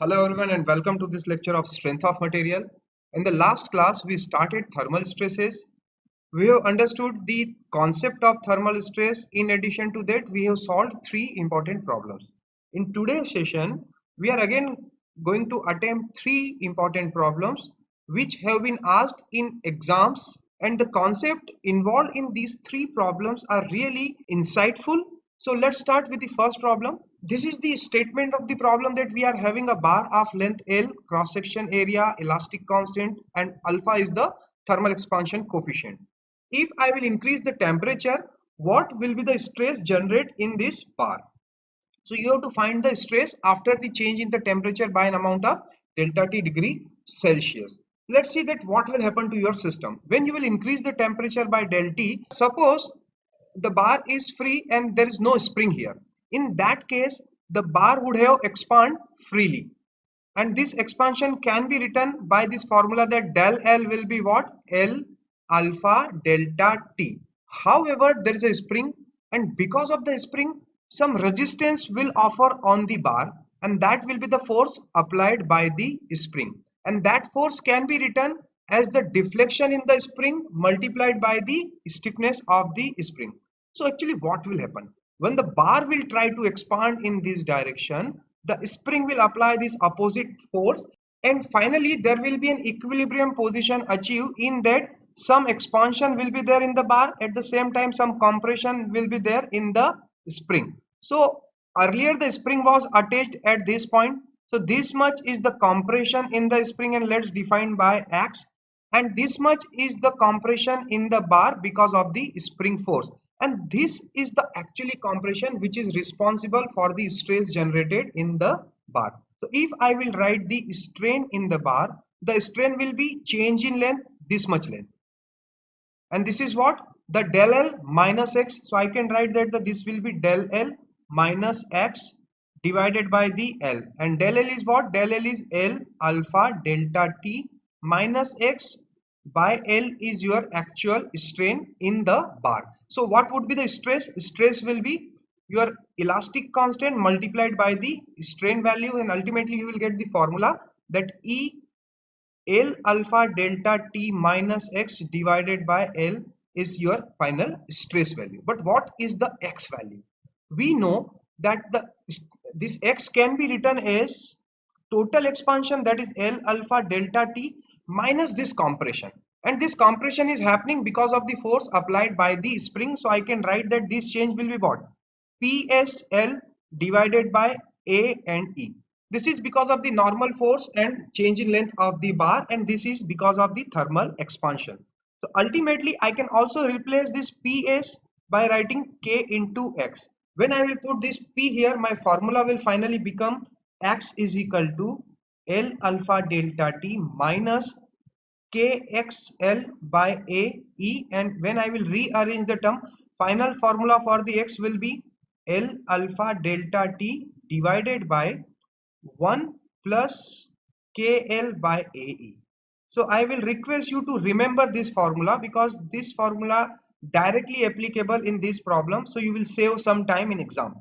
Hello everyone and welcome to this lecture of strength of material. In the last class we started thermal stresses. We have understood the concept of thermal stress. In addition to that, we have solved three important problems. In today's session we are again going to attempt three important problems which have been asked in exams, and the concept involved in these three problems are really insightful. So let's start with the first problem. This is the statement of the problem that we are having a bar of length L, cross section area, elastic constant, and alpha is the thermal expansion coefficient. If I will increase the temperature, what will be the stress generated in this bar? So you have to find the stress after the change in the temperature by an amount of delta T degree Celsius. Let's see that what will happen to your system. When you will increase the temperature by delta T, suppose the bar is free and there is no spring here. In that case, the bar would have expand freely. And this expansion can be written by this formula that del L will be what? L alpha delta T. However, there is a spring, and because of the spring, some resistance will offer on the bar, and that will be the force applied by the spring. And that force can be written as the deflection in the spring multiplied by the stiffness of the spring. So actually what will happen? When the bar will try to expand in this direction, the spring will apply this opposite force, and finally there will be an equilibrium position achieved in that some expansion will be there in the bar, at the same time some compression will be there in the spring. So earlier the spring was attached at this point, so this much is the compression in the spring, and let's define by X, and this much is the compression in the bar because of the spring force, and this is the actually compression which is responsible for the stress generated in the bar. So if I will write the strain in the bar, the strain will be change in length, this much length, and this is what? The del L minus X. So I can write that this will be del L minus X divided by the L, and del L is what? Del L is L alpha delta T minus X by L is your actual strain in the bar. So what would be the stress? Stress will be your elastic constant multiplied by the strain value, and ultimately you will get the formula that E L alpha delta T minus X divided by L is your final stress value. But what is the X value? We know that this X can be written as total expansion, that is L alpha delta T minus this compression, and this compression is happening because of the force applied by the spring. So I can write that this change will be what? PSL divided by A and E. This is because of the normal force and change in length of the bar, and this is because of the thermal expansion. So ultimately I can also replace this PS by writing K into X. When I will put this P here, my formula will finally become X is equal to L alpha delta T minus KXL by AE, and when I will rearrange the term, final formula for the X will be L alpha delta T divided by 1 plus KL by AE. So I will request you to remember this formula because this formula directly applicable in this problem, so you will save some time in exam.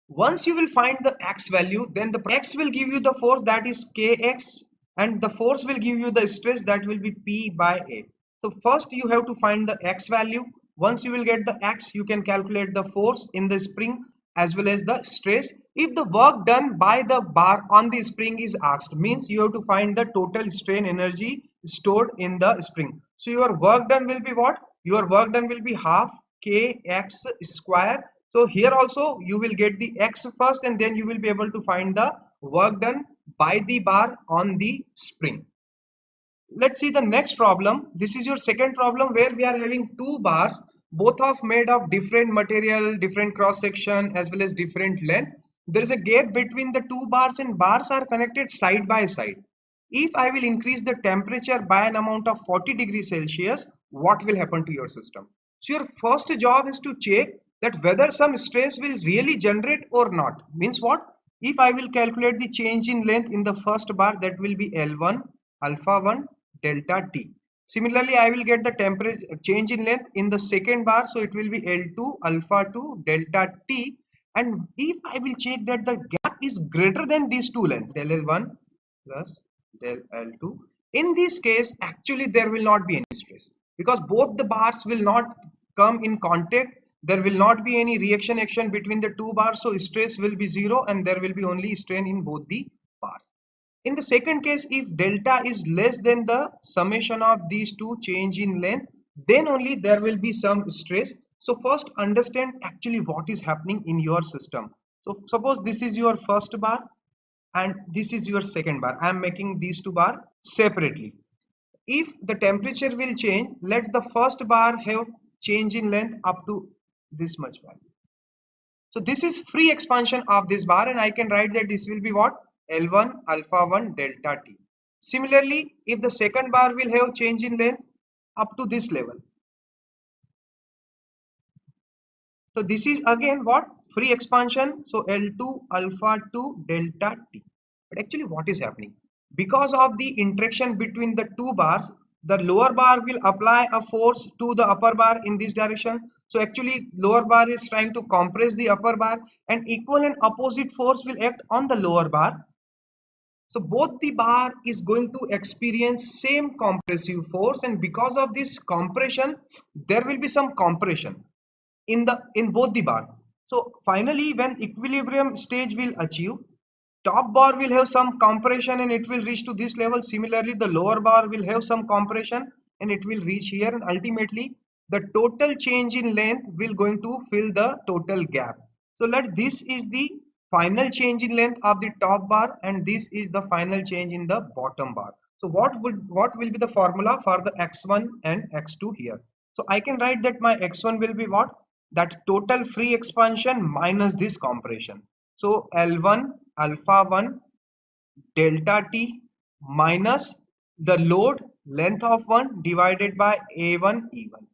Once you will find the X value, then the X will give you the force, that is Kx, and the force will give you the stress, that will be P by A. So first you have to find the X value. Once you will get the X, you can calculate the force in the spring as well as the stress. If the work done by the bar on the spring is asked, means you have to find the total strain energy stored in the spring. So your work done will be what? Your work done will be half Kx square. So here also you will get the X first, and then you will be able to find the work done by the bar on the spring. Let's see the next problem. This is your second problem where we are having two bars, both of made of different material, different cross section as well as different length. There is a gap between the two bars, and bars are connected side by side. If I will increase the temperature by an amount of 40 degrees Celsius, what will happen to your system? So your first job is to check that whether some stress will really generate or not. Means what? If I will calculate the change in length in the first bar, that will be L1 alpha 1 delta T. Similarly, I will get the temperature change in length in the second bar, so it will be L2 alpha 2 delta T. And if I will check that the gap is greater than these two lengths, del L1 plus del L2. In this case, actually there will not be any stress because both the bars will not come in contact. There will not be any reaction action between the two bars, so stress will be zero and there will be only strain in both the bars. In the second case, if delta is less than the summation of these two change in length, then only there will be some stress. So first understand actually what is happening in your system. So suppose this is your first bar and this is your second bar. I am making these two bar separately. If the temperature will change, let the first bar have change in length up to this much value. So this is free expansion of this bar, and I can write that this will be what? L1 alpha 1 delta T. Similarly, if the second bar will have change in length up to this level. So this is again what? Free expansion. So L2 alpha 2 delta T. But actually what is happening? Because of the interaction between the two bars, the lower bar will apply a force to the upper bar in this direction. So actually lower bar is trying to compress the upper bar, and equal and opposite force will act on the lower bar. So both the bar is going to experience same compressive force, and because of this compression there will be some compression in both the bar. So finally when equilibrium stage will achieve, top bar will have some compression and it will reach to this level. Similarly the lower bar will have some compression and it will reach here, and ultimately the total change in length will going to fill the total gap. So this is the final change in length of the top bar and this is the final change in the bottom bar. So what will be the formula for the x1 and x2 here? So I can write that my x1 will be what? That total free expansion minus this compression. So L1 alpha 1 delta T minus the load length of 1 divided by A1 E1.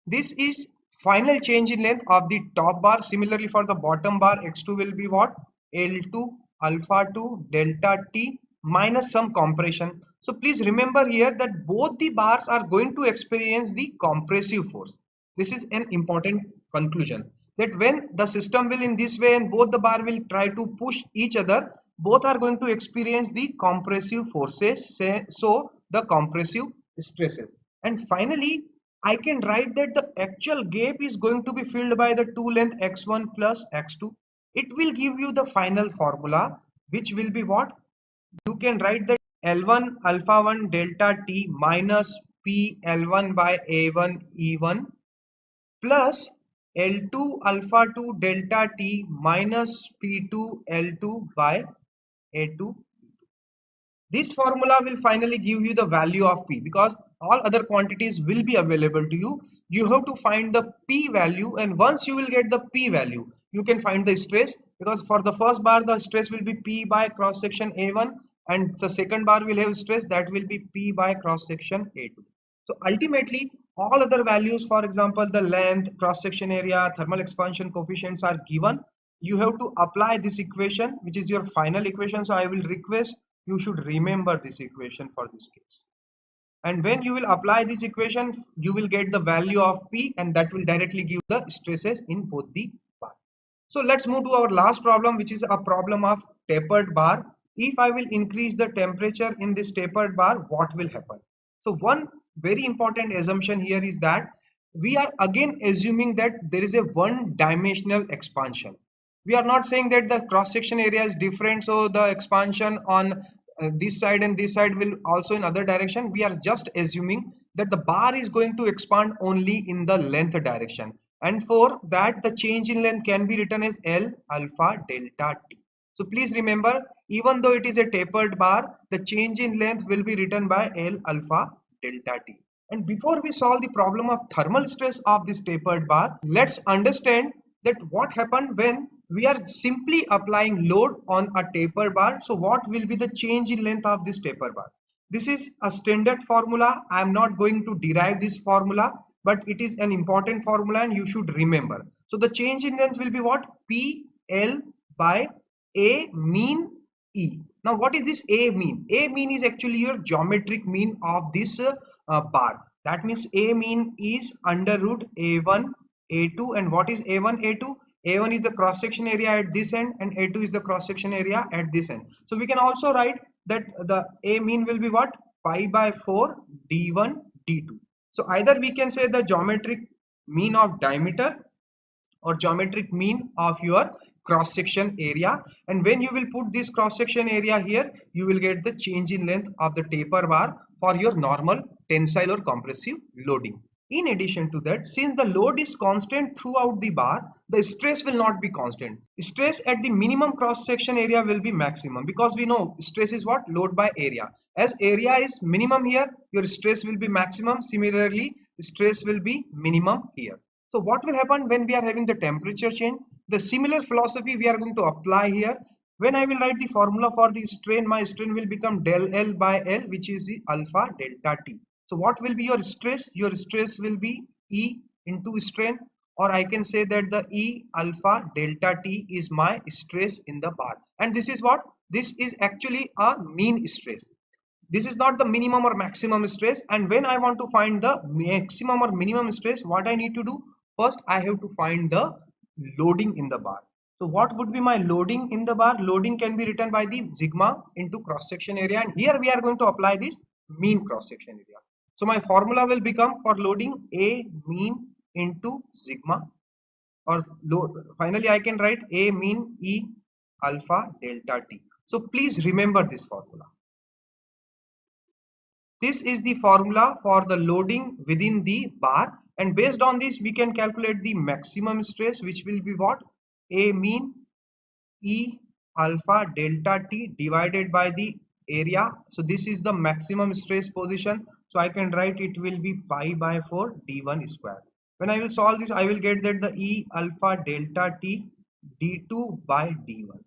This is final change in length of the top bar. Similarly for the bottom bar, x2 will be what? L2 alpha 2 delta T minus some compression. So please remember here that both the bars are going to experience the compressive force. This is an important conclusion, that when the system will in this way and both the bar will try to push each other, both are going to experience the compressive forces, so the compressive stresses. And finally I can write that the actual gap is going to be filled by the two length x1 plus x2. It will give you the final formula, which will be what? You can write that L1 alpha 1 delta T minus P L1 by A1 E1 plus L2 alpha 2 delta T minus P2 L2 by A2. This formula will finally give you the value of P, because all other quantities will be available to you. You have to find the P value, and once you will get the P value, you can find the stress, because for the first bar the stress will be P by cross section A1, and the second bar will have stress that will be P by cross section A2. So ultimately all other values, for example the length, cross section area, thermal expansion coefficients are given. You have to apply this equation, which is your final equation. So I will request you should remember this equation for this case, and when you will apply this equation you will get the value of P, and that will directly give the stresses in both the bar. So let's move to our last problem, which is a problem of tapered bar. If I will increase the temperature in this tapered bar, what will happen? So one very important assumption here is that we are again assuming that there is a one dimensional expansion. We are not saying that the cross section area is different, so the expansion on this side and this side will also in other direction. We are just assuming that the bar is going to expand only in the length direction, and for that the change in length can be written as L alpha delta T. So please remember, even though it is a tapered bar, the change in length will be written by L alpha delta T. And before we solve the problem of thermal stress of this tapered bar, let's understand that what happened when we are simply applying load on a taper bar. So what will be the change in length of this taper bar? This is a standard formula. I am not going to derive this formula, but it is an important formula and you should remember. So the change in length will be what? P L by A mean E. Now what is this A mean? A mean is actually your geometric mean of this bar. That means A mean is under root A1 A2, and what is A1 A2? A1 is the cross section area at this end and A2 is the cross section area at this end. So we can also write that the A mean will be what? Pi by 4 d1 d2. So either we can say the geometric mean of diameter or geometric mean of your cross section area, and when you will put this cross section area here, you will get the change in length of the taper bar for your normal tensile or compressive loading. In addition to that, since the load is constant throughout the bar, the stress will not be constant. Stress at the minimum cross section area will be maximum, because we know stress is what? Load by area. As area is minimum here, your stress will be maximum. Similarly, stress will be minimum here. So what will happen when we are having the temperature change? The similar philosophy we are going to apply here. When I will write the formula for the strain, my strain will become del L by L, which is the alpha delta T. So what will be your stress? Your stress will be E into strain, or I can say that the E alpha delta T is my stress in the bar. And this is what? This is actually a mean stress. This is not the minimum or maximum stress. And when I want to find the maximum or minimum stress, what I need to do? First, I have to find the loading in the bar. So what would be my loading in the bar? Loading can be written by the sigma into cross section area, and here we are going to apply this mean cross section area. So my formula will become for loading A mean into sigma, or load. Finally I can write A mean E alpha delta T. So please remember this formula. This is the formula for the loading within the bar, and based on this we can calculate the maximum stress, which will be what? A mean E alpha delta T divided by the area. So this is the maximum stress position. So I can write it will be pi by 4 d1 square. When I will solve this, I will get that the E alpha delta T d2 by d1.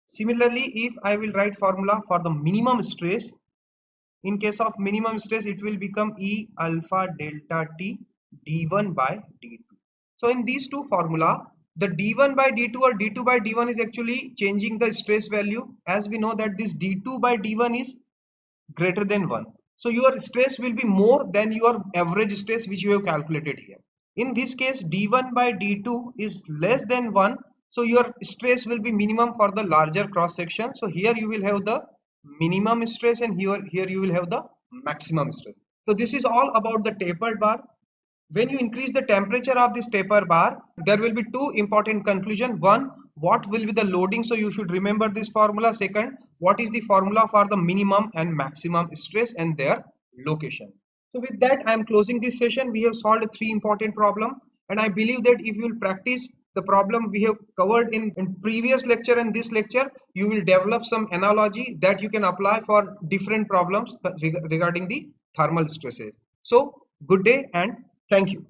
Similarly, if I will write formula for the minimum stress, in case of minimum stress, it will become E alpha delta T d1 by d2. So in these two formula, the d1 by d2 or d2 by d1 is actually changing the stress value, as we know that this d2 by d1 is greater than 1. So your stress will be more than your average stress which you have calculated here. In this case, d1 by d2 is less than 1. So your stress will be minimum for the larger cross section. So here you will have the minimum stress, and here you will have the maximum stress. So this is all about the tapered bar. When you increase the temperature of this taper bar, there will be two important conclusions. One, what will be the loading? So you should remember this formula. Second, what is the formula for the minimum and maximum stress and their location? So with that, I am closing this session. We have solved three important problems, and I believe that if you will practice the problem we have covered in previous lecture and this lecture, you will develop some analogy that you can apply for different problems regarding the thermal stresses. So good day and thank you.